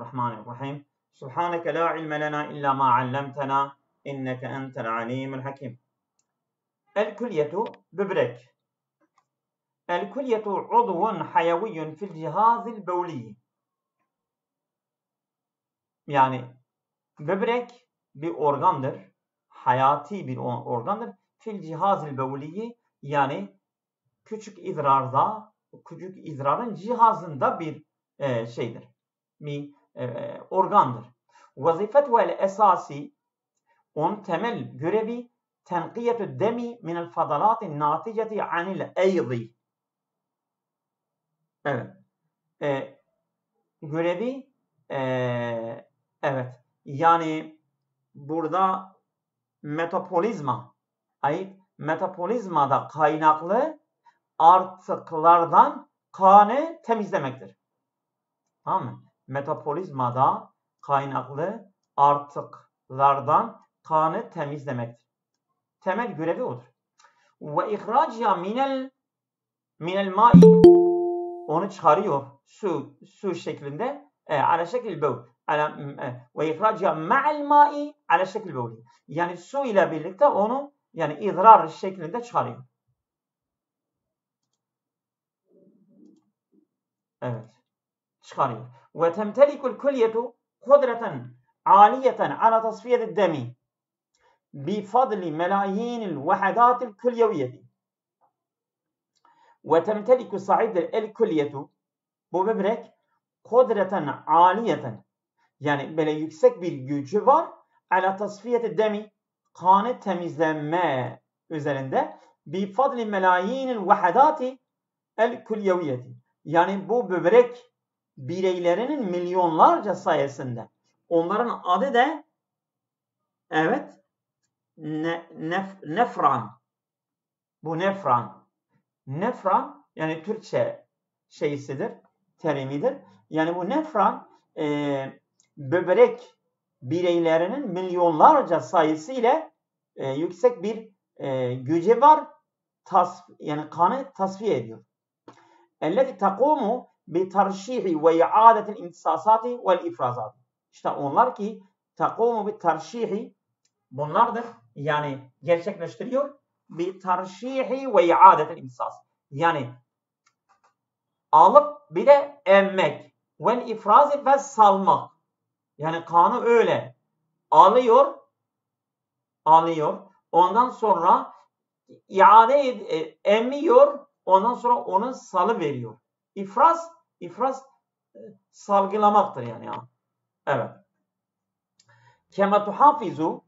Bismillahirrahmanirrahim. Subhaneke la ilme lena illa ma allamtena inneke entel alimul hakim. El-külyetu böbrek. El-külyetu udvun hayaviyyun fil cihazil bevli. Yani böbrek bir organdır. Hayati bir organdır. Fil cihazil bevli, yani küçük idrarın cihazında bir şeydir. Bir organdır. Vazifetu el esasi, onun temel görevi tenkiyetü demi minel fadalatin naticeti anil eyzi. Evet. Görevi evet. Yani burada metabolizmada kaynaklı artıklardan kanı temizlemektir. Tamam mı? Metabolizmada kaynaklı artıklardan kanı temizlemektir. Temel görevi odur. Ve ihraciya minel ma'i, onu çıkarıyor su şeklinde ala şekil bev. Ve ihraciya ma'al ma'i ala şekil bev. Yani su ile birlikte onu, yani idrar şeklinde çıkarıyor. Evet. Çıkarıyor. Ve temtelikul külyetu kudreten aliyeten ala tasfiyeti demi bifadli melayinil vahadatil külyeviyeti. Ve temteliku sahiptir el külyetu, bu böbrek kudreten aliyeten, yani böyle yüksek bir gücü var, ala tasfiyeti demi, kanı temizlenme üzerinde, bifadli melayinil vahadati el külyeviyeti, yani bu böbrek bireylerinin milyonlarca sayesinde. Onların adı da evet nefran. Bu nefran. Nefran yani Türkçe şeysidir, terimidir. Yani bu nefran böbrek bireylerinin milyonlarca sayısı ile yüksek bir gücü var. Yani kanı tasfiye ediyor. Elleti takumu bi tarşihi ve iadetil imtisasati vel ifrazati. İşte onlar ki takumu bi tarşihi, bunlardır. Yani gerçekleştiriyor. Bi tarşihi ve iadetil imtisas. Yani alıp bir de emmek. Vel ifrazi ve salmak. Yani kanı öyle alıyor. Ondan sonra iade emmiyor. Ondan sonra onu salı veriyor. İfraz salgılamaktır yani. Evet. Kema tuhafizu,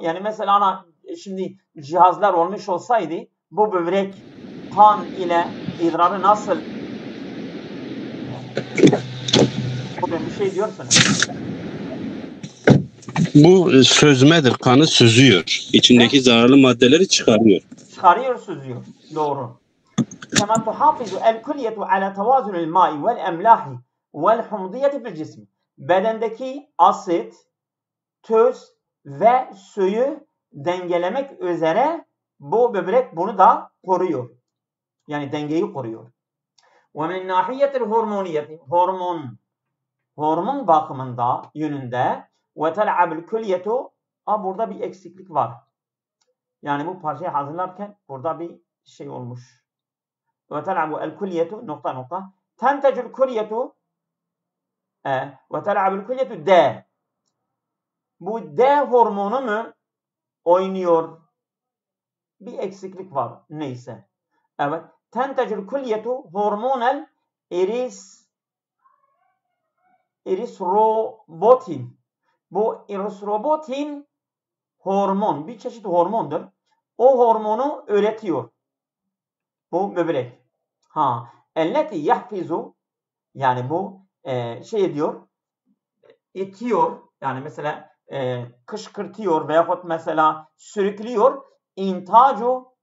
yani mesela şimdi cihazlar olmuş olsaydı bu böbrek kan ile idrarı nasıl bir şey diyorsunuz? Bu süzmedir. Kanı süzüyor. İçindeki zararlı maddeleri çıkarıyor. Süzüyor. Doğru. Kema tuhafizu el külyetu ala tevazunil ma'i vel emlahi vel humdiyeti fil cismi. Bedendeki asit, tuz ve suyu dengelemek üzere bu böbrek bunu da koruyor. Yani dengeyi koruyor. Ve min nahiyetil hormoniyeti, hormon bakımında, yönünde ve tel'abül külyetu, burada bir eksiklik var. Yani bu parçayı hazırlarken burada bir şey olmuş. Ve tel'abu el külyetu ... Tentecül külyetu ve tel'abül külyetu D. Bu D hormonu mu oynuyor? Bir eksiklik var. Neyse. Evet. Tentecül külyetu hormonel erisrobotin. Bu erisrobotin hormon, bir çeşit hormondur. O hormonu üretiyor bu böbrek. Elleti yahfizu, yani bu şey diyor, itiyor, yani mesela kışkırtıyor veyahut mesela sürüklüyor. İntacu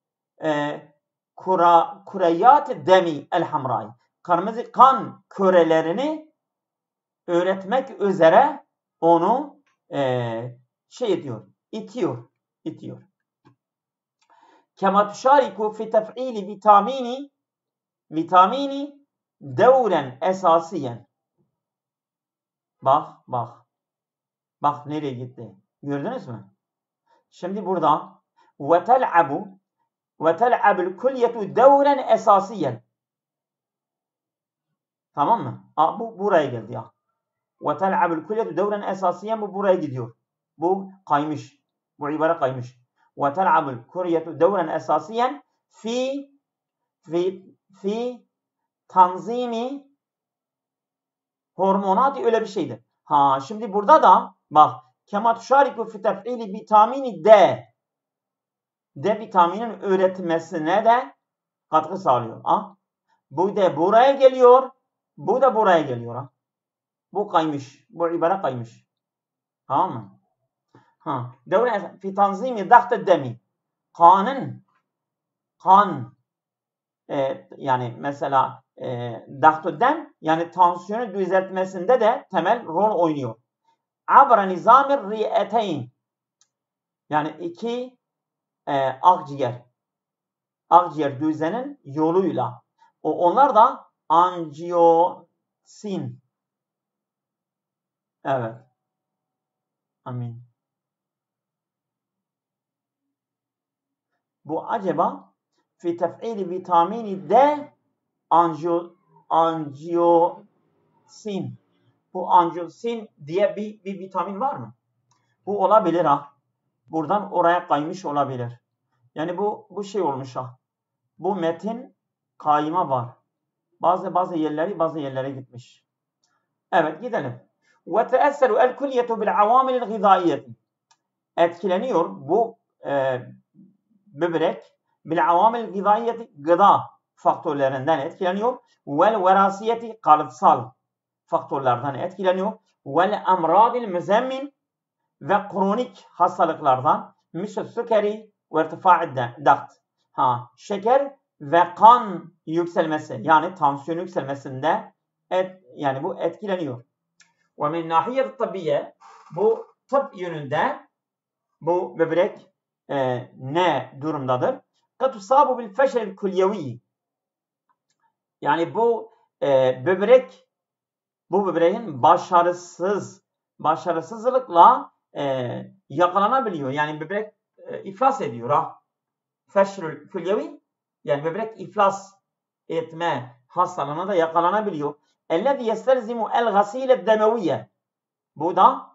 kureyat demi el hamrai, kırmızı kan kürelerini öğretmek üzere onu şey ediyor, itiyor. Kema tuşariku fi tef'ili vitamini devren esasiyen. Bak nereye gitti. Gördünüz mü? Şimdi burada وَتَلْعَبُ الْكُلْيَةُ دَوْرًا esasiyen. Tamam mı? Bu buraya geldi ya. وَتَلْعَبُ الْكُلْيَةُ دَوْرًا esasiyen, bu buraya gidiyor. Bu kaymış. Bu ibare kaymış. وَتَلْعَبُ الْكُلْيَةُ دَوْرًا esasiyen fi tanzimi hormonati, öyle bir şeydir. Şimdi burada da bak kema tuşariku fi tef'ili vitamini D. D vitaminin üretilmesine de katkı sağlıyor. Bu da buraya geliyor. Bu da buraya geliyor. Bu kaymış. Bu ibare kaymış. Tamam mı? Devre fi tanzimi dahte demi. Kan yani mesela dahtu dem, yani tansiyonu düzeltmesinde de temel rol oynuyor. Abra nizamir ri'eteyn, yani iki akciğer düzenin yoluyla. Onlar da anjiyosin. Evet. Amin. Bu acaba fi tef'ili vitamini D anjiyosin. Bu anjiyosin diye bir vitamin var mı? Bu olabilir Buradan oraya kaymış olabilir. Yani bu şey olmuş Bu metin kayma var. Bazı yerlere gitmiş. Evet, gidelim. Ve teesseru el kulliyetu bil avamilil gıdaiyeti. Etkileniyor bu böbrek bil avamilil gıdaiyeti, gıda faktörlerinden etkileniyor. Vel verasiyeti, kalıtsal faktörlerden etkileniyor. Vel emradil müzemmin, ve kronik hastalıklardan, misal sükeri ve irtifa'id dagt. Şeker ve kan yükselmesi, yani tansiyon yükselmesinde yani bu etkileniyor. Ve min nahiyet tabbiye, bu tıp yönünde bu böbrek ne durumdadır? Kad tusabu bil feşel kulyevi. Yani bu böbreğin başarısızlıkla yakalanabiliyor. Yani böbrek iflas ediyor. Feşrül külyevi, yani böbrek iflas etme hastalığına da yakalanabiliyor. Ellezî yestelzimu el gasîle demeviye. Bu da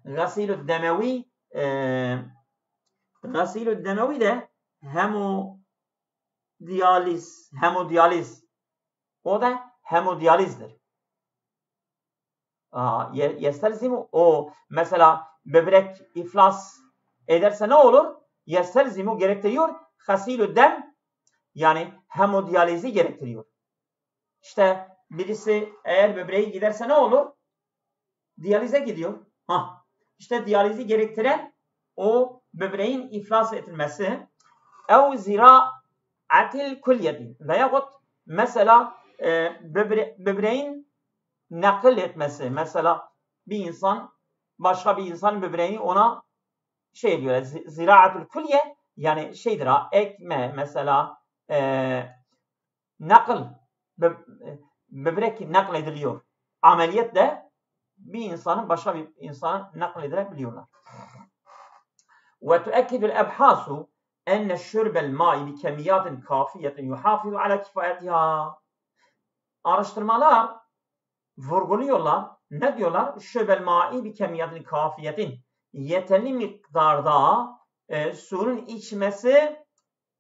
gasîlü demevi de hemodiyaliz. O da hemodiyalizdir. Yestelzimu, o mesela böbrek iflas ederse ne olur? Yestelzimu gerektiriyor. Hasilü dem, yani hemodiyalizi gerektiriyor. İşte birisi eğer böbreği giderse ne olur? Diyalize gidiyor. İşte diyalizi gerektiren o böbreğin iflas edilmesi. Ev ziraatil kulyeti, veyahut mesela böbreğin nakil etmesi. Mesela bir insan başka bir insanın böbreğini ona diyor, ziraatul külye, yani ekme mesela böbrek naklediliyor. Ameliyetle bir insanın başka bir insana nakledilebiliyorlar. Ve tuekkidul ebhasu enne şurbel ma'i bi kemiyatin kafiyetin yuhafizu ala kifayetiha. Araştırmalar vurguluyorlar. Ne diyorlar? Şöbel ma'i bi kemiyatin kafiyetin. Yeterli miktarda suyun içmesi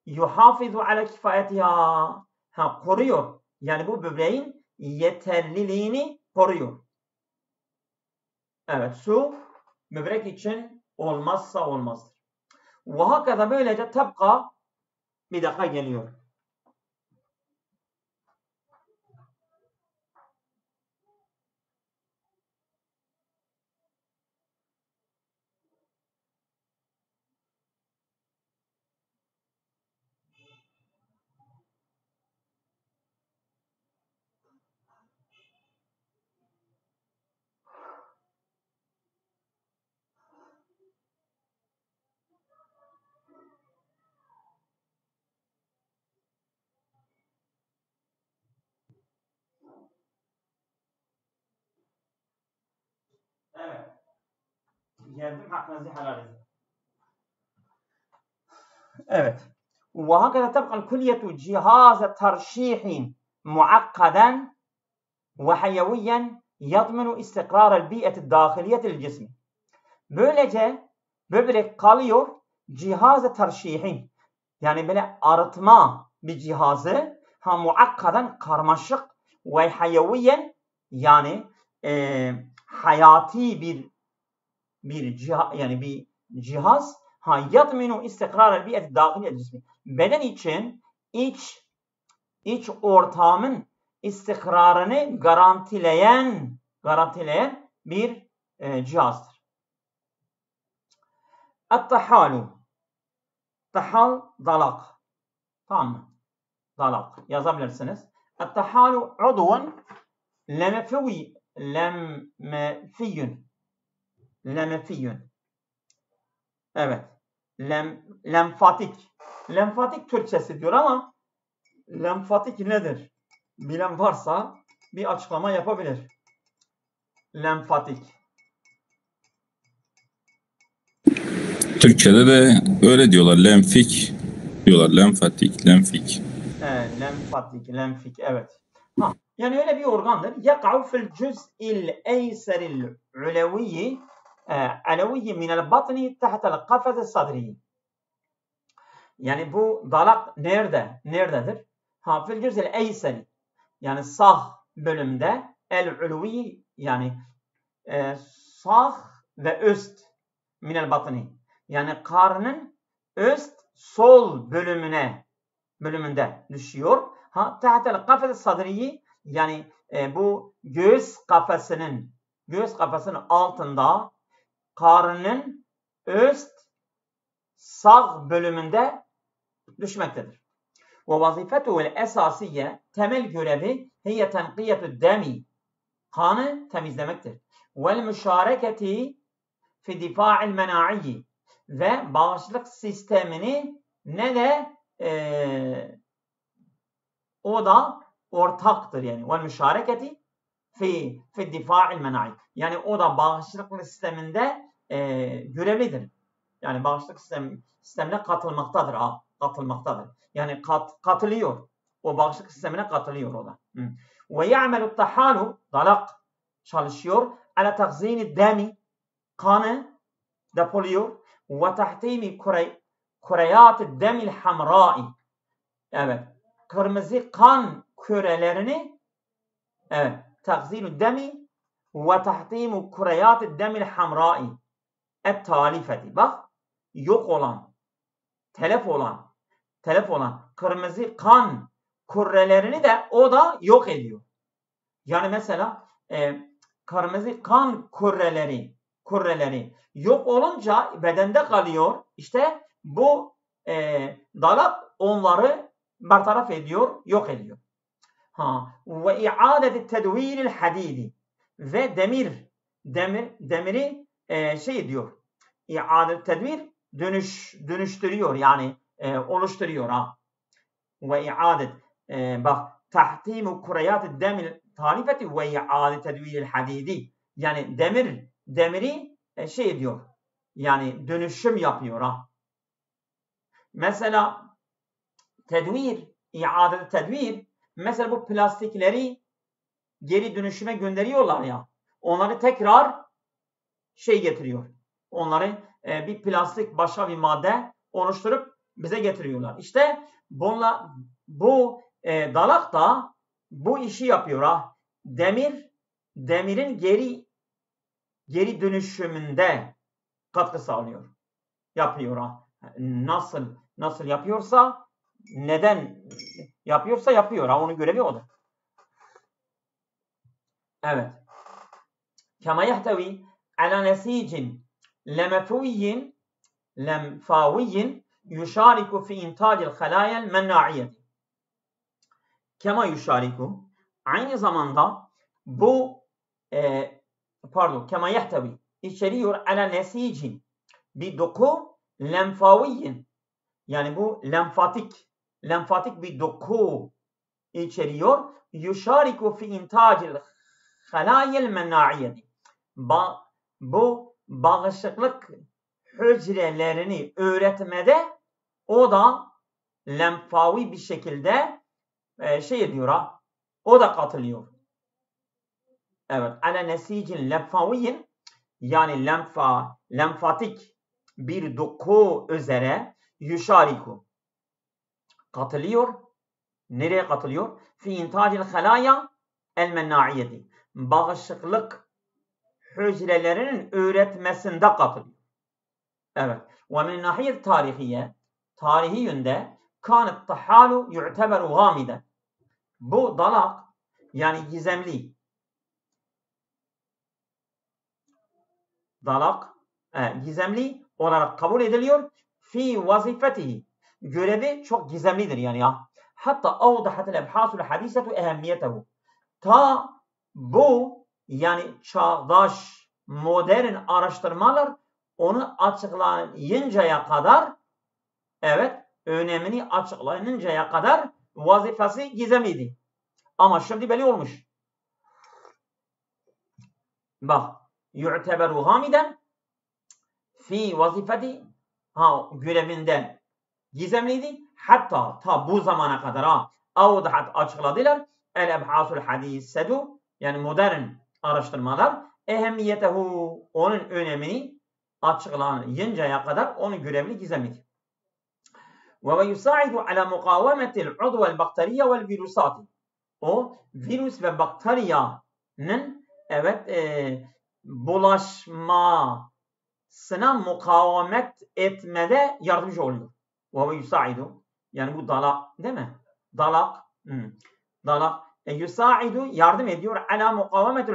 yuhafizu ala kifayetiha. Koruyor. Yani bu böbreğin yeterliliğini koruyor. Evet, su böbrek için olmazsa olmazdır. Ve hakeza böylece tabka, bir dakika geliyor. Evet. Geldim, hakkınızı helal edin. Evet. وهكذا تبقى الكلية جهاز ترشيح معقدا وحيويا يضمن استقرار البيئة الداخلية للجسم. Böylece böbrek kalıyor cihaz-ı terşihin, yani böyle arıtma bir cihazı, muakkadan karmaşık ve hayaviyen, yani hayati bir cihaz, yani bir cihaz, yadminu istikrar biyet dahiliye cismi, beden için iç ortamın istikrarını garantileyen bir cihazdır. At-tahalu. Tahal dalak. Tamam mı? Dalak. Yazabilirsiniz. At-tahalu udun lemfiyyün. Evet. Lenfatik. Lenfatik Türkçesi diyor ama lenfatik nedir? Bilen varsa bir açıklama yapabilir. Lenfatik. Türkçe'de de öyle diyorlar. Lenfik diyorlar. Lenfatik, lenfik. Lenfik, evet. Yani öyle bir organdır. Yaka'u fil cüz'il eyseril uleviyyi aleviyyi minel batni tahtel kafes sadriyi. Yani bu dalak nerededir? Fil cüz'il eyseri, yani sağ bölümde, el uleviyyi, yani sağ ve üst, minel batni, yani karnın üst sol bölümünde düşüyor. Tahtel kafes sadriyi, yani bu göğüs kafesinin altında, karnının üst sağ bölümünde düşmektedir. Ve vazifetuhu esasiye, temel görevi, hiye tenkiyetü demi, kanı temizlemektir. Vel müşareketi fi difa'il mena'iyyi, ve bağışıklık sistemini o da ortaktır, yani vel müşareketi fi difa'il mena'iyyi, yani o da bağışıklık sisteminde görevlidir. Yani bağışıklık sistemine katılmaktadır. Yani katılıyor. O bağışıklık sistemine katılıyor o da. Ve ya'melu tahalu, dalak çalışıyor. Ala takzini demi, kanı depoluyor. Ve tahtimi kureyat demil hamrai. Evet. Kırmızı kan kürelerini, evet. Takzinu demi ve tahtimu kureyat demil hamrai. Et-talifeti. Bak, yok olan, telef olan kırmızı kan kurrelerini de o da yok ediyor. Yani mesela kırmızı kan kurreleri yok olunca bedende kalıyor. İşte bu dalak onları bertaraf ediyor, yok ediyor. Ve i'adeti tedviril hadidi, ve demiri diyor. İade tedvir, dönüştürüyor, yani oluşturuyor. Ve iadet, bak, tahtimu kureyat demil talifeti ve iadet tedviril hadidi, yani demiri diyor, yani dönüşüm yapıyor. Mesela tedvir, iadet tedvir, mesela bu plastikleri geri dönüşüme gönderiyorlar ya, onları tekrar getiriyor. Onları bir plastik, başka bir madde oluşturup bize getiriyorlar. İşte bu dalak da bu işi yapıyor. Demirin geri dönüşümünde katkı sağlıyor. Yapıyor. Nasıl yapıyorsa, neden yapıyorsa yapıyor. Onun görevi odur. Evet. Kema yehtevi ala nesicin lemfaviyyin yuşariku fi intacil halayel menna'iyeti. Kema yuşariku, aynı zamanda bu kema yehtevi, içeriyor ala nesicin, bir doku, lemfaviyyin, yani bu lenfatik bir doku içeriyor. Yuşariku fi intacil halayel menna'iyeti, bu bağışıklık hücrelerini öğretmede o da lenfavi bir şekilde şey ediyor ha. O da katılıyor. Evet. Ala nesicin lenfaviyin yani lenfatik bir doku üzere yuşariku. Katılıyor. Nereye katılıyor? Fi intacil halaya el mennaiyeti. Bağışıklık hücrelerinin üretmesinde katılıyor. Evet. Ve min nahiyet tarihiye tarihi yönde kânet tahalu yu'teberu gâmiden. Bu dalak yani gizemli. Dalak gizemli olarak kabul ediliyor. Fi vazifetihi. Görevi çok gizemlidir yani ya. Hatta avdahatel ebhasul hadisetu ehemmiyetehu. Ta bu yani çağdaş modern araştırmalar onu açıklayıncaya kadar evet önemini açıklayıncaya kadar vazifesi gizemliydi. Ama şimdi belli olmuş. Bak yu'teberu hamiden fi vazifeti görevinden gizemliydi. Hatta ta bu zamana kadar avdahat açıkladılar. El ebhasul hadisedu yani modern araştırmalar ehemmiyetehu onun önemini açıklayıncaya kadar onun görevini gizemliydi. Ve yusaidu ala mukavemetil udvel bakteriye vel virusati. O virüs ve bakteriyanın evet bulaşmasına mukavemet etmede yardımcı oluyor. Ve yusaidu yani bu dalak değil mi? Dalak yusaidu yardım ediyor ala mukavemetil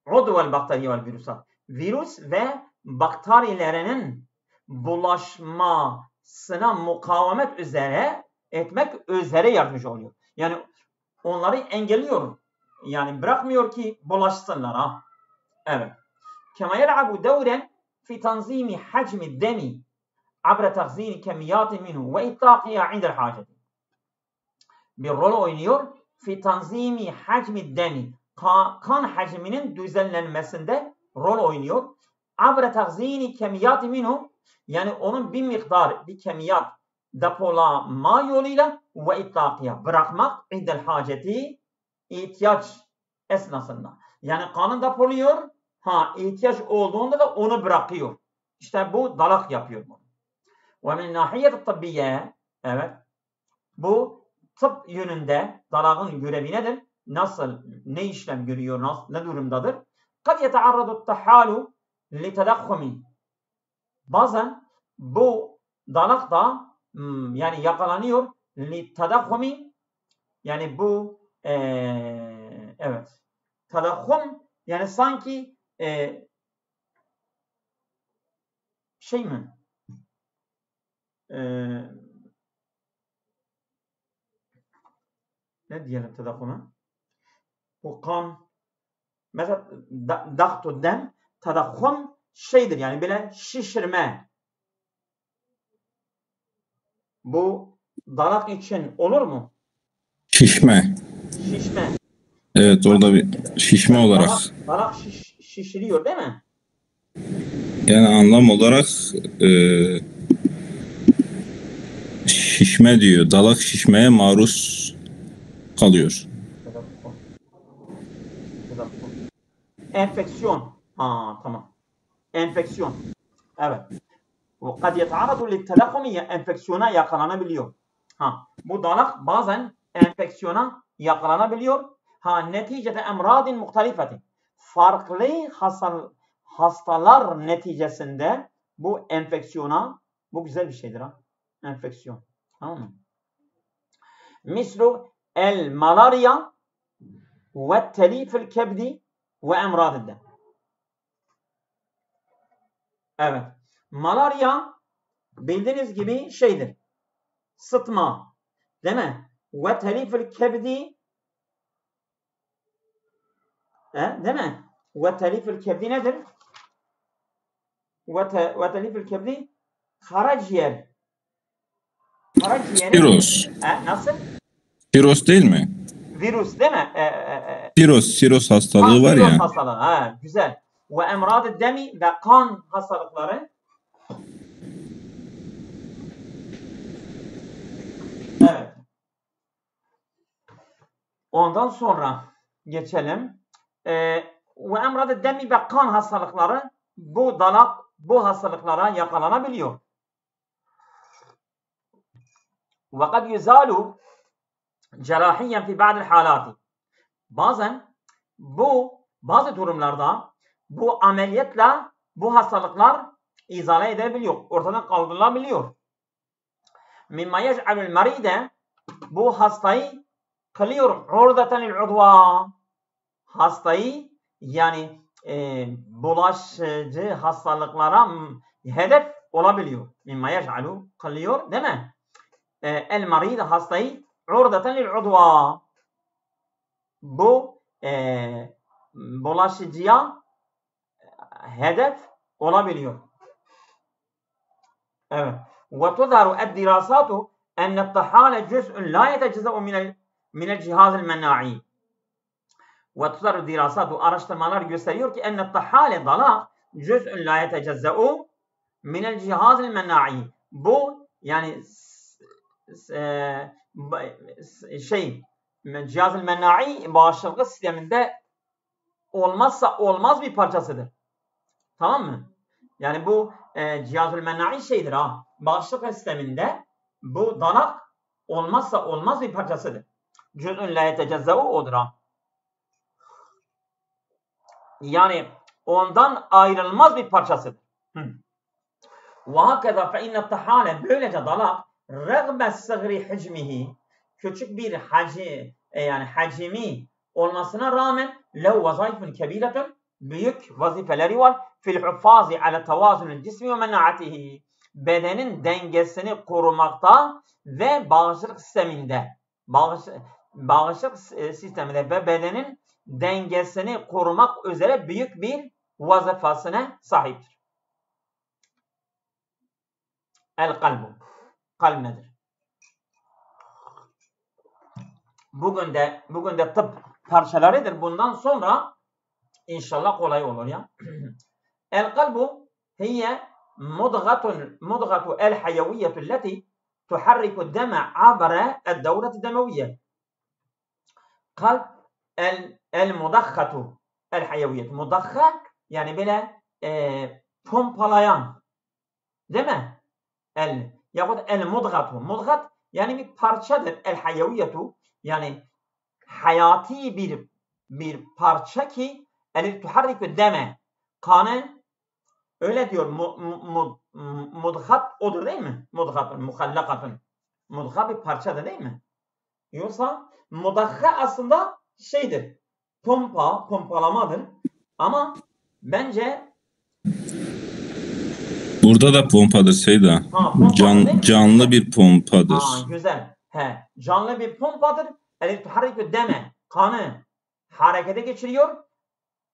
udvel bakteriye vel virusat. Virüs ve bakterilerinin bulaşmasına mukavemet etmek üzere yardımcı oluyor. Yani onları engelliyor. Yani bırakmıyor ki bulaşsınlar ha. Evet. Kema yel'abu devren fi tanzimi hacmi demi abra tahzini kemiyati minhu ve ittaqiya indel haceti. Bir rol oynuyor. Fi tanzimi hacmi demi kan hacminin düzenlenmesinde rol oynuyor. Abra tahzini kemiyati minhu yani onun bir miktar, bir kemiyat depolama yoluyla ve ittaqiya bırakmak indel haceti ihtiyaç esnasında. Yani kanın depoluyor, ihtiyaç olduğunda da onu bırakıyor. İşte bu dalak yapıyor bunu. Ve min nahiyet tıbbiye evet bu tıp yönünde dalağın görevi nedir? Nasıl, ne işlem görüyor, ne durumdadır? Kad yetearradu tahalu li tedakhumi. Bazen bu dalak da yani yakalanıyor li tedakhumi yani bu evet tedakhum yani sanki şey mi? Ne diyelim tedakhuma? Bu kan mesela dağıtı dem tedakhum şeydir yani böyle şişirme. Bu dalak için olur mu? Şişme. Şişme. Evet orada bir şişme olarak. Dalak şişiriyor değil mi? Yani anlam olarak şişme diyor. Dalak şişmeye maruz kalıyor. Enfeksiyon. Tamam. Enfeksiyon. Evet. وقد يتعرض للتلقم enfeksiyona yakalanabiliyor. Bu dalak bazen enfeksiyona yakalanabiliyor. Neticede emradin muhtelifetin. Farklı hastalar neticesinde bu enfeksiyona bu güzel bir şeydir ha. Enfeksiyon. Tamam mı? Mislu el malaria ve telifil kebdi ve emradidden. Evet. Malaria bildiğiniz gibi şeydir. Sıtma. Değil mi? Ve telifil kebdi değil mi? Ve telifil kebdi nedir? Ve telifil kebdi karaciğer. Karaciğerin Siroz. nasıl? Siroz değil mi? Virüs değil mi? Siroz hastalığı var siroz ya. hastalığı. Güzel. Ve emrad-ı demi ve kan hastalıkları. Evet. Ondan sonra geçelim. Ve emrad-ı demi ve kan hastalıkları bu hastalıklara yakalanabiliyor. Ve kad yuzalu cerahiyen fi ba'dil halati. Bazen bazı durumlarda bu ameliyatla bu hastalıklar izale edebiliyor. Ortadan kaldırılabiliyor. Mimma yec'alul maride, bu hastayı kılıyor urdaten lil udva. Hastayı yani bulaşıcı hastalıklara hedef olabiliyor. Mimma yec'alu kılıyor değil mi? El maride, hastayı urdaten lil udva. Bu bulaşıcıya hedef olabiliyor. Evet. Ve tuzharu ed-dirasatu enne't-tahale cüz'ün la yeteceza'u minel cihazil menna'i. Ve tuzharu dirasatu, araştırmalar gösteriyor ki enne't-tahale, dalak, cüz'ün la yeteceza'u minel cihazil menna'i. Bu yani cihaz-ı menna'i bağışıklık sisteminde olmazsa olmaz bir parçasıdır. Tamam mı? Yani bu cihaz-ı menna'i şeydir ha. Bağışıklık sisteminde bu danak olmazsa olmaz bir parçasıdır. Cüz'ün la yetecezza'u odur ha. Yani ondan ayrılmaz bir parçasıdır. Ve hakeza fe inne't-tahale, böylece dalak rağbe sıgri hicmihi, küçük bir hacmi olmasına rağmen lehu vazayfun kebiretun, büyük vazifeleri var. Fil huffazi ala tevazunil cismi ve mena'atihi, bedenin dengesini korumakta ve bağışıklık sisteminde ve bedenin dengesini korumak üzere büyük bir vazifesine sahiptir. El kalbu. Kalp nedir? Bugün de tıp parçalarıdır. Bundan sonra inşallah kolay olur ya. El kalbu hiye mudgatu el hayaviyyetu allati tuharriku deme abra el-devleti demeviyye. Kalp el mudakhatu el hayaviyyetu. Mudakha yani böyle pompalayan. Değil mi? Yahut el mudgatu. Mudgat yani bir parçadır. El hayaviyyetu yani hayati bir parça ki el tuharriku deme, kanı, öyle diyor. Mudgat odur değil mi? Mudgatun, muhallakatun. Mudgat bir parçadır değil mi? Yoksa mudakha aslında şeydir. Pompalamadır. Ama bence burada da pompadır Seyda. Canlı bir pompadır. Güzel. Canlı bir pompadır. El tuharriku deme, kanı harekete geçiriyor.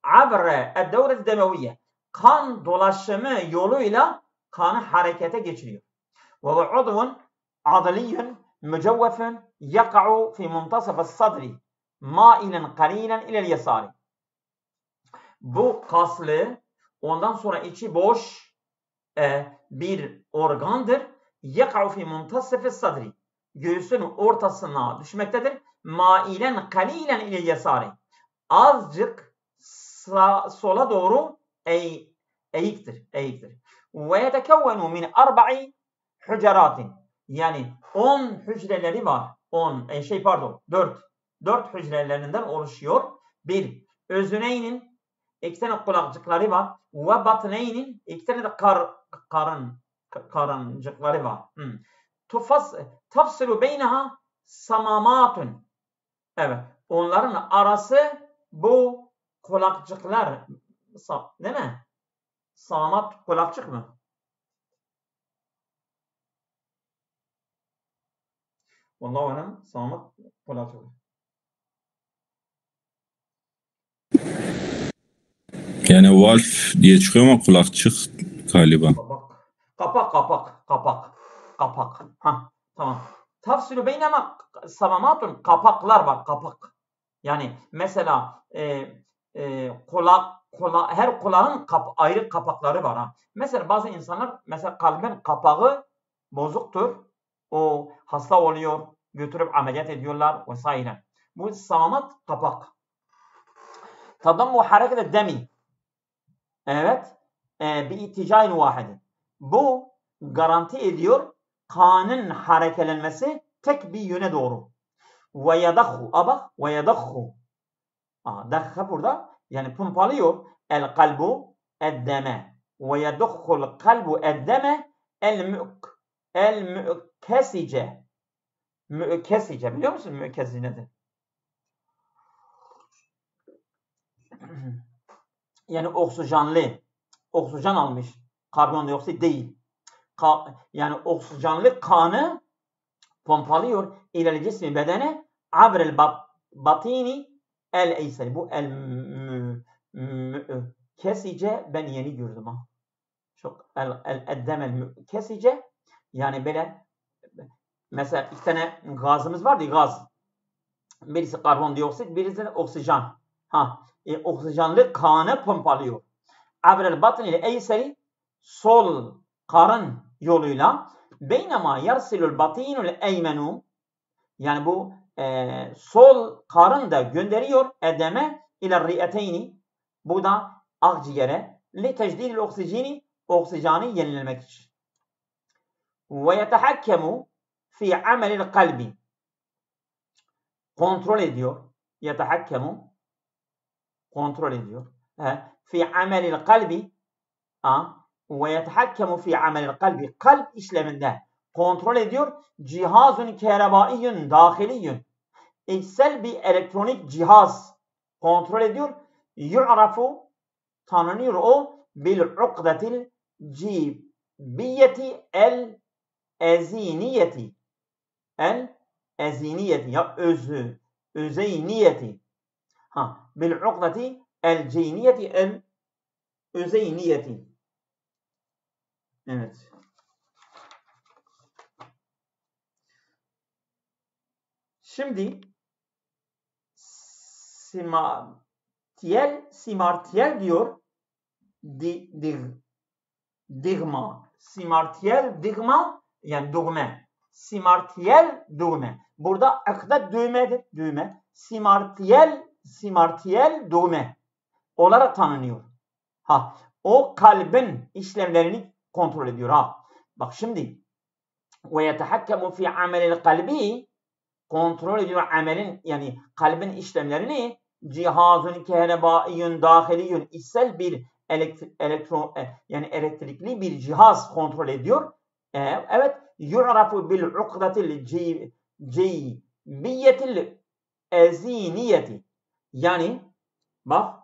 Abre ed-devlet demeviyye, kan dolaşımı yoluyla kanı harekete geçiriyor. Ve udvun adliyyun mücevvefun yaka'u fi muntasaf sadri mailen qalilan ila'l yasari. Bu kaslı, ondan sonra içi boş bir organdır. Yaka'u fi muntasaf sadri, göğsün ortasına düşmektedir. Mailen qalilan ila'l yasari, azıcık sola doğru eğiktir. Ve yetekevvenu min 4 hüceratin, yani 10 hücreleri var. 4 hücrelerinden oluşuyor. Bir, özüneynin 2 tane kulakçıkları var. Ve batneynin 2 tane de karıncıkları var. Tafsilu beyneha samamatun. Evet. Onların arası bu kulakçıklar, değil mi? Samamat kulakçık mı? Vallahu alem, samamat kulakçık. Yani valf diye çıkıyor ama kulakçık galiba. Kapak. Tamam. Tafsilu beynema samamatun, kapaklar var, kapak. Yani mesela kulak her kulağın ayrı kapakları var. Ha. Mesela bazı insanlar mesela kalbin kapağı bozuktur. O hasta oluyor. Götürüp ameliyat ediyorlar vesaire. Bu sağamat kapak. Tadammu hareket demi. Evet. Bir iticain vahidi. Bu garanti ediyor kanın harekelenmesi tek bir yöne doğru. Ve yadakhu. Bak. Ve yadakhu. Dakha burada yani pompalıyor. El kalbu eddeme. Ve yadukhul kalbu eddeme el mü'kesice. Mü'kesice. Biliyor musun mü'kesice nedir? Yani oksijen almış. Karbondioksit değil. Yani oksijenli kanı pompalıyor ileri cismi bedene abrel batini el eyseri. Bu el kesice ben yeni gördüm ha. Çok el kesice yani böyle mesela iki tane gazımız vardı gaz. Birisi karbondioksit, birisi de oksijen. Oksijenli kanı pompalıyor. Abrel batini el eyseri sol karın yoluyla beynema yarsilul batinul eymenu yani bu sol karın da gönderiyor edeme ile riyeteyni bu da akciğere li tecdidil oksijeni oksijeni yenilemek için. Ve yetehakkemu fi amelil kalbi kontrol ediyor. Yetehakkemu kontrol ediyor. Fi amelil kalbi ve yetehakkemu fi amelil kalbi kalp işleminde kontrol ediyor. Cihazun kehrebaiyyun dahiliyyun. İçsel bir elektronik cihaz kontrol ediyor. Yu'rafu tanınıyor o bil ukdetil cibiyeti el eziniyeti. El eziniyeti ya özeyniyeti. Bil ukdeti el ceyniyeti el özeyniyeti. Evet. Şimdi simartiyel diyor. Digma. Simartiyel digma yani düğme. Simartiyel düğme. Burada akda düğmedir. Düğme. Simartiyel düğme olarak tanınıyor. O kalbin işlemlerini kontrol ediyor. Bak şimdi ve yetehakkemu fi amelil kalbi kontrol ediyor amelin yani kalbin işlemlerini cihazun kehrebaiyyun dahiliyyun içsel bir yani elektrikli bir cihaz kontrol ediyor. Evet yu'rafu bil ukdetil ceybiyetil eziniyeti yani bak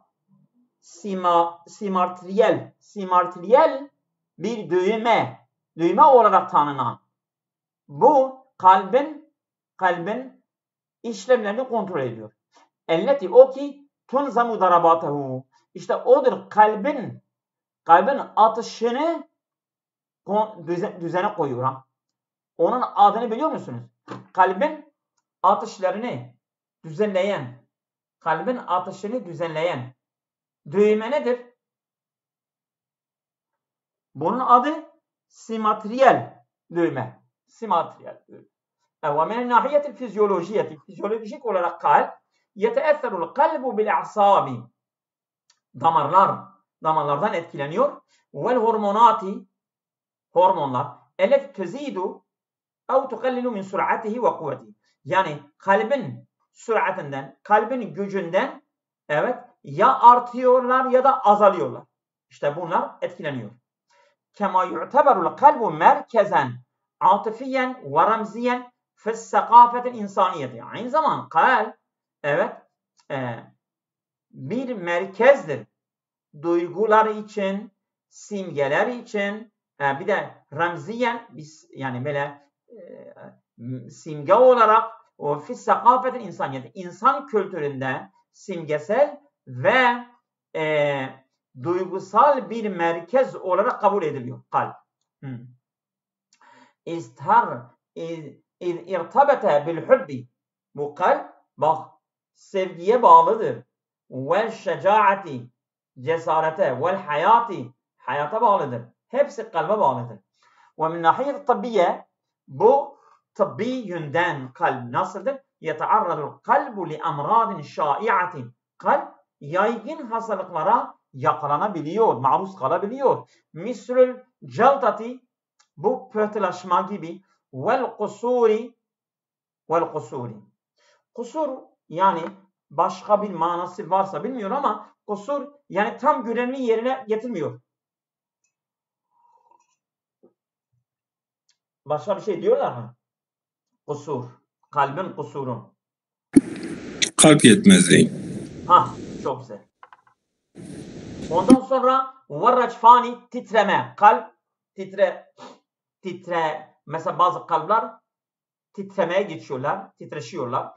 simartriyel bir düğme olarak tanınan bu kalbin işlemlerini kontrol ediyor. Elleti o ki tunzamu darabatehu. İşte odur kalbin atışını düzene koyuyor. Onun adını biliyor musunuz? Kalbin atışlarını düzenleyen, kalbin atışını düzenleyen düğme nedir? Bunun adı simatriyel düğme. Simatriyel düğme. Ve min nahiyetil fizyolojiyeti, fizyolojik olarak kalp yeteesserul kalbu bil a'sabi. Damarlardan etkileniyor. Vel hormonlar elef tezidu ev tukallilu min sür'atihi ve kuvvetihi. Yani kalbin süratinden, kalbin gücünden evet ya artıyorlar ya da azalıyorlar. İşte bunlar etkileniyor. Kema yu'teberul kalbu merkezen atifiyen ve ramziyen fis-sakafetil insaniyeti. Aynı zaman kalp evet bir merkezdir. Duygular için, simgeler için bir de ramziyen yani böyle simge olarak o fis-sakafetil insaniyeti insan kültüründe simgesel ve duygusal bir merkez olarak kabul ediliyor kalp. İrtabete bil hubbi. Bu kalp bak sevgiye bağlıdır. Ve şecaati cesarete, vel hayati, hayata bağlıdır. Hepsi kalbe bağlıdır. Ve min nahiyet tabbiye, bu tıbbi yönden kalp nasıldır? Yetearradul kalbu li amradin şaiatin. Kalp yaygın hastalıklara yakalanabiliyor, maruz kalabiliyor. Mislül celtati, bu pöhtılaşma gibi, vel kusuri, kusur yani başka bir manası varsa bilmiyorum ama kusur yani tam görevini yerine getirmiyor. Başka bir şey diyorlar mı? Kusur. Kalbin kusuru. Kalp yetmezliği. Çok güzel. Ondan sonra varracfani, titreme. Kalp titre. Mesela bazı kalpler titremeye geçiyorlar, titreşiyorlar.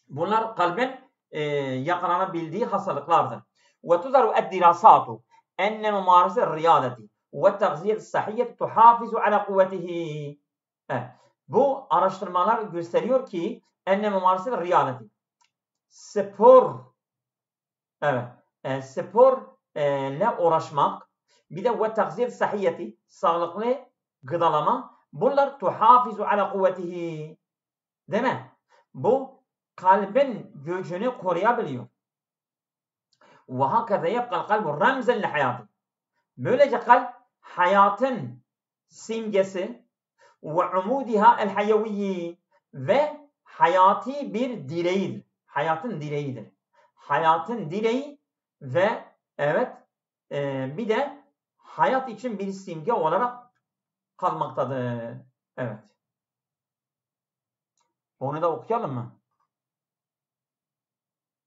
Bunlar kalbin yakalanabildiği hastalıklardır. Ve tuzaru eddirasatu enne mumarese riyadeti ve tagziyet sahiyet tuhafizu ala kuvvetihi. Bu araştırmalar gösteriyor ki enne mumarese riyadeti. Spor, sporla uğraşmak, bir de ve tagziyet sahiyeti, sağlıklı gıdalama, bunlar tuhafizu ala kuvvetihi. Değil mi? Bu kalbin gücünü koruyabiliyor. Ve hakeza yebqal kalbu ramzen li hayatı. Böylece kalp hayatın simgesi ve umudiha el hayaviyyi ve hayati bir direğidir. Hayatın direğidir. Hayatın direği ve bir de hayat için bir simge olarak kalmaktadır. Evet. Onu da okuyalım mı?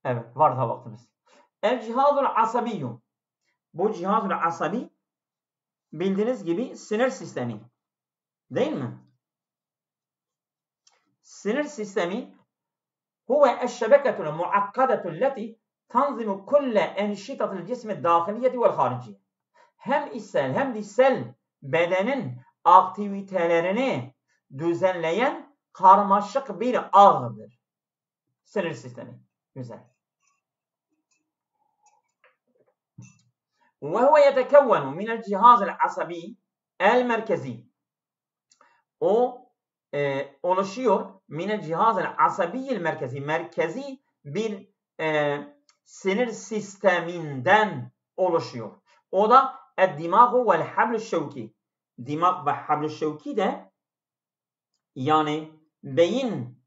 Evet, var da vaktimiz. El cihazul asabiyyum. Bu cihazul asabi bildiğiniz gibi sinir sistemi. Değil mi? Sinir sistemi huve eşşebeketul muakkadetul leti tanzimu kulle enşitatul cismi dâhiliyeti vel hariciye. Hem içsel hem dışsel bedenin aktivitelerini düzenleyen karmaşık bir ağdır. Sinir sistemi. Güzel. وهو يتكون من الجهاز العصبي المركزي. O oluşuyor minel cihazel asabiyil merkezi. Merkezi bir sinir sisteminden oluşuyor. O da ed-dimagu vel hablü şevki. Dimag ve hablü şevki de yani beyin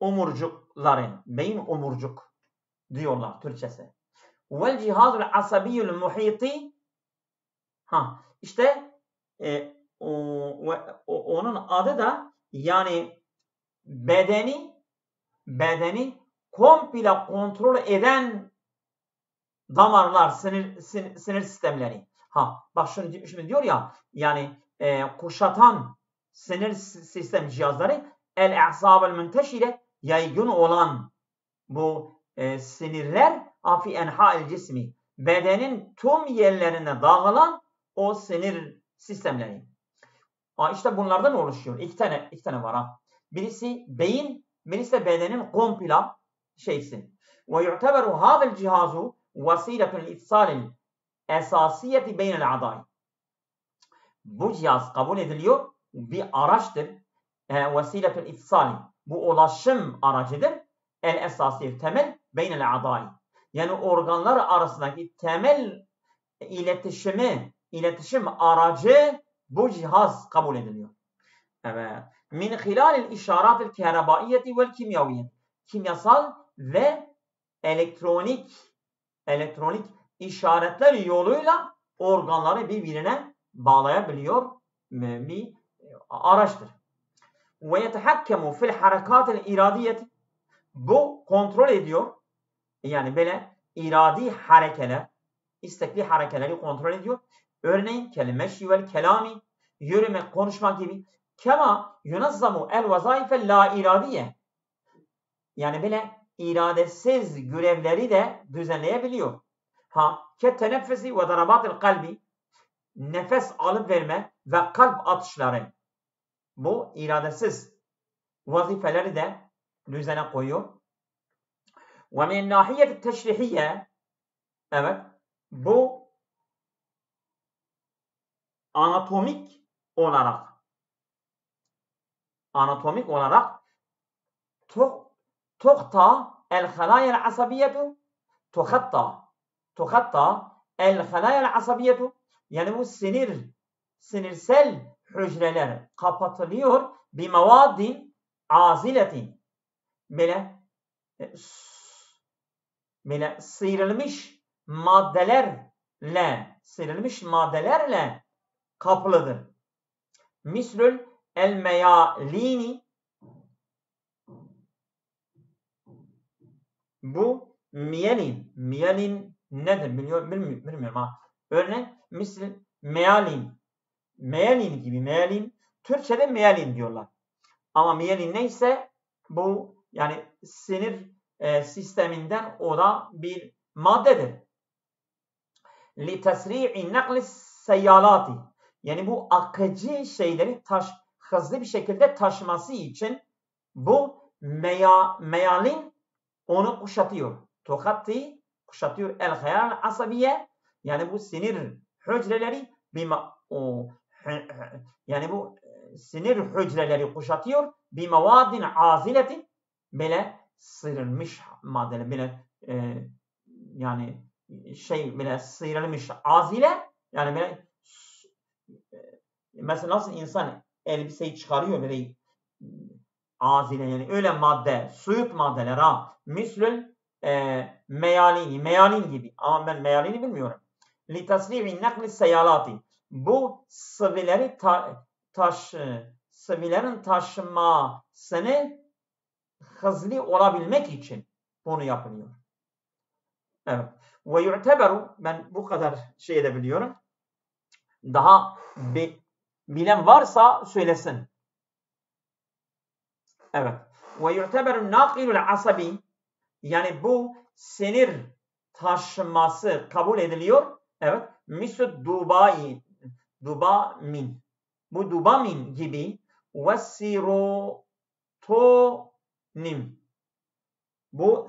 omurcukları, beyin omurcuk diyorlar Türkçesi. Vel cihazul asabiyyul muhiti. İşte onun adı da yani bedeni komple kontrol eden damarlar, sinir sistemleri. Bak şimdi diyor ya yani kuşatan sinir sistem cihazları el-a'sabel münteşire, yaygın olan bu sinirler fi enha'il cismi, bedenin tüm yerlerine dağılan o sinir sistemleri. İşte bunlardan oluşuyor. İki tane var. Birisi beyin, birisi de bedenin komple şeysi. Ve yu'teberu hâzel cihazu vasiletun itsalil esasiyeti beynel adai. Bu cihaz kabul ediliyor. Bir araçtır. Vasiletun itsali. Bu ulaşım aracıdır. El esasiyet, temel beynel adai. Yani organlar arasındaki temel iletişim aracı bu cihaz kabul ediliyor. Evet. Min hilalil işaratil kehrebaiyeti vel kimyaviyeti. Kimyasal ve elektronik işaretler yoluyla organları birbirine bağlayabiliyor bir araçtır. Ve yetehakkemu fil harekatil iradiyeti. Bu kontrol ediyor. Yani böyle iradi harekeler, istekli harekeleri kontrol ediyor. Örneğin kelime-i vel kelami, yürüme, konuşmak gibi. Kema yunazzamu el vazaife la iradiye. Yani böyle iradesiz görevleri de düzenleyebiliyor. Ke teneffesi ve darabatil kalbi, nefes alıp verme ve kalp atışları. Bu iradesiz vazifeleri de düzene koyuyor. Ve min nahiyeti teşrihiyye, Evet. Bu anatomik olarak tuhta el-halaya el-asabiyetu tuhatta el-halaya el-asabiyetu, yani bu sinirsel hücreler kapatılıyor bir mevadin aziletin, böyle sıyrılmış maddelerle kaplıdır. Mislül el-meyalini, bu miyelin nedir bilmiyorum ha. Örnek misal meyalin gibi, Türkçe'de meyalin diyorlar. Ama miyelin neyse bu yani sinir sisteminden o da bir maddedir. Li tesri'i nakli seyyalati, yani bu akıcı şeyleri hızlı bir şekilde taşıması için bu meyalin onu kuşatıyor. Tuhatti kuşatıyor el-hayal asabiye, yani bu sinir hücreleri yani bu sinir hücreleri kuşatıyor bir mevadin aziletin, böyle sıyrılmış maddeler, böyle yani böyle sıyrılmış azile, yani böyle mesela nasıl insan elbiseyi çıkarıyor böyle azile, yani öyle madde, suyut maddeler ha. Mislül meyalin gibi. Ama ben meyalini bilmiyorum. Li tasri'i nakli seyalati. Bu sıvıları sıvıların taşımasını hızlı olabilmek için bunu yapılıyor. Evet. Ve yu'teberu, ben bu kadar şey edebiliyorum. Daha bilen varsa söylesin. Evet. Ve yu'teberu nakilul asabi, yani bu sinir taşıması kabul ediliyor. Evet. Misal dubamin. Bu dubamin gibi ve serotonin. Bu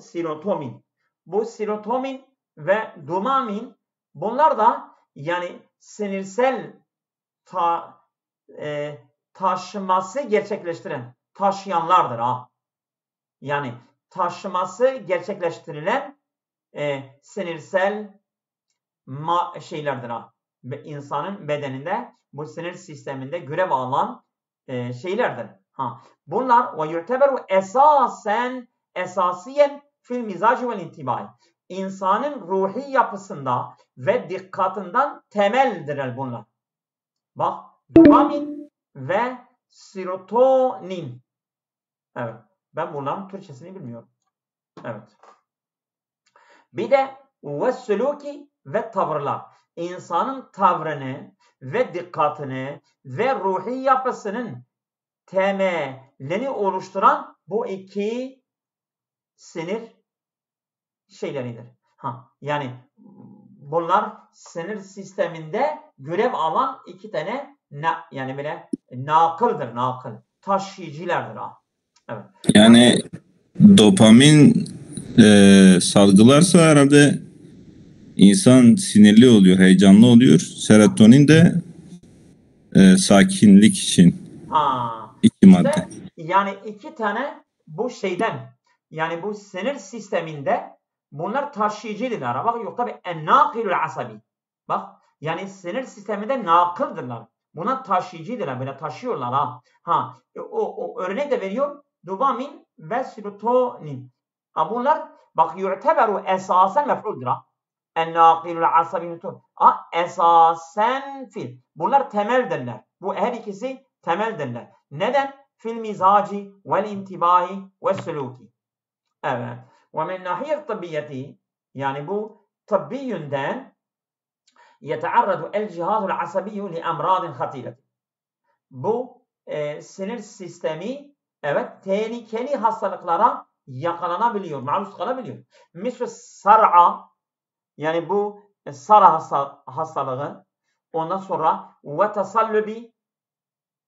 serotonin ve dopamin, bunlar da yani sinirsel taşıması gerçekleştiren, taşıyanlardır ha. Yani taşıması gerçekleştirilen sinirsel şeylerdir ha. Ve insanın bedeninde, bu sinir sisteminde görev alan şeylerdir. Ha. Bunlar ve yu'teberu esasiyen fil mizacı vel intibai. İnsanın ruhi yapısında ve dikkatinden temeldir bunlar. Bak, dopamin ve serotonin. Evet. Ben bunların Türkçesini bilmiyorum. Evet. Bir de vesseluki ve tavırlar. İnsanın tavrını ve dikkatini ve ruhi yapısının temelini oluşturan bu iki sinir şeyleridir. Yani bunlar sinir sisteminde görev alan iki tane yani böyle nakıldır. Taşıyıcılardır. Evet. Yani dopamin salgılarsa herhalde insan sinirli oluyor, heyecanlı oluyor. Serotonin de sakinlik için. İki madde. Yani iki tane bu şeyden, yani bu sinir sisteminde bunlar taşıyıcıdırlar. Bak, yok tabi en-nakilul asabi. Bak, yani sinir sisteminde nakıldırlar. Buna taşıyıcıdırlar, böyle taşıyorlar ha. O örnek de veriyor. Dopamin ve serotonin. Bunlar bak yu'teberu esasen mef'uldur ha. En-nakilul asabi. Esasen fil. Bunlar temeldirler. Bu her ikisi temeldirler. Neden? Fil mizacı vel intibahi ve suluki. Evet. Ve min nahiyet tabiyyeti, yani bu tabbi yönden yetearradu el cihazul asabiyyü li emradin hatiret. Bu sinir sistemi, evet, tehlikeli hastalıklara yakalanabiliyor, maruz kalabiliyor. Misal sar'a, yani bu sara hastalığı, ondan sonra ve tasallubi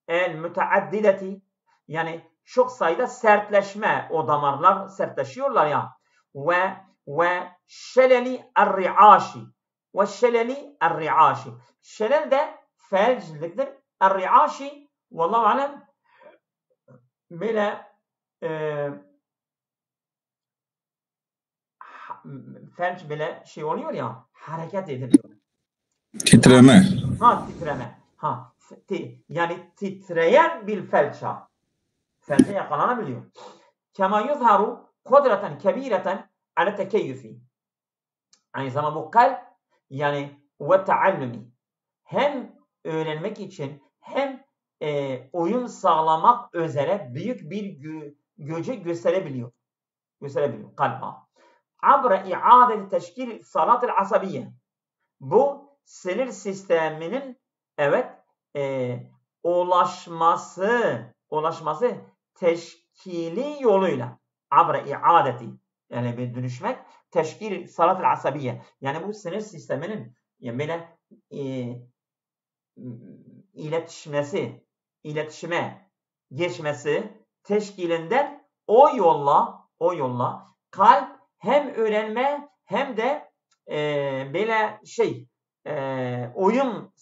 el müteaddideti, yani çok sayıda sertleşme, o damarlar sertleşiyorlar ya, ve وشلل الرعاش والشلل الرعاش. Şelel de felçliktir. الرعاشi vallahu alem böyle felç bile şey oluyor ya, hareket ediliyor. Titreme. Titreme. Yani titreyen bir felça. Felçe yakalanabiliyor. Kema yuzharu kudraten kebireten ala tekeyyüfi. Aynı zamanda bu kalp yani ve taallumi. Hem öğrenmek için hem uyum sağlamak üzere büyük bir gücü gösterebiliyor. Kalba. Abra i'adeti teşkil salatil asabiye. Bu sinir sisteminin ulaşması teşkili yoluyla. Abra i'adeti yani bir dönüşmek teşkil salatil asabiye. Yani bu sinir sisteminin yani böyle iletişime geçmesi teşkilinden o yolla kalp hem öğrenme hem de böyle uyum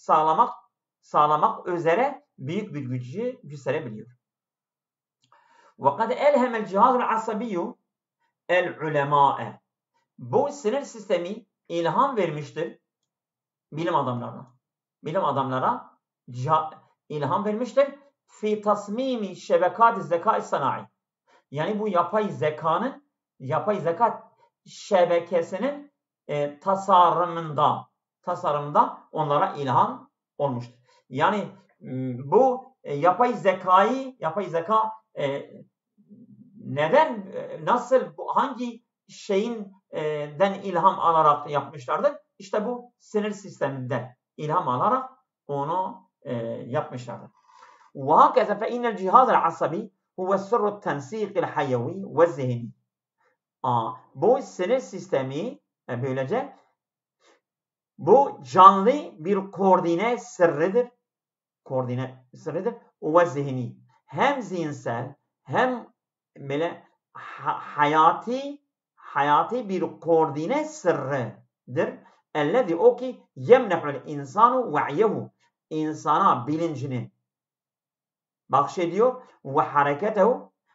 sağlamak üzere büyük bir gücü gösterebiliyor. وَقَدْ اَلْهَمَ الْجِهَازُ الْعَصَبِيُّ الْعُلَمَاءَ. Bu sinir sistemi ilham vermiştir bilim adamlara ilham vermiştir. Fi tasmimi şebekat-i zeka-i sanayi. Yani bu yapay zeka şebekesinin tasarımda onlara ilham olmuştur. Yani bu yapay zeka neden, nasıl, hangi den ilham alarak yapmışlardır? İşte bu sinir sisteminden ilham alarak onu yapmışlardır. وهكذا فإن الجهاز العصبي هو سر التنسيق الحيوي والذهني. Bu sinir sistemi böylece bu canlı bir koordine sırrıdır. Ve zihni. Hem zihinsel hem böyle hayati bir koordine sırrıdır. Ellezî o ki yemnehul insanu ve'yehu. İnsana bilincini bahşediyor ve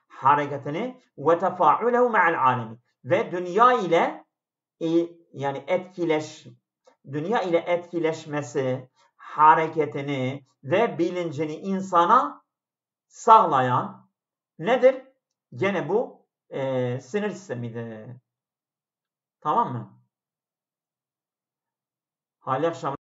hareketini ve tefa'ulehu ma'al alemi. Ve dünya ile yani etkileşmesi, hareketini ve bilincini insana sağlayan nedir? Gene bu sinir sistemidir. Tamam mı? Hayırlı akşamlar.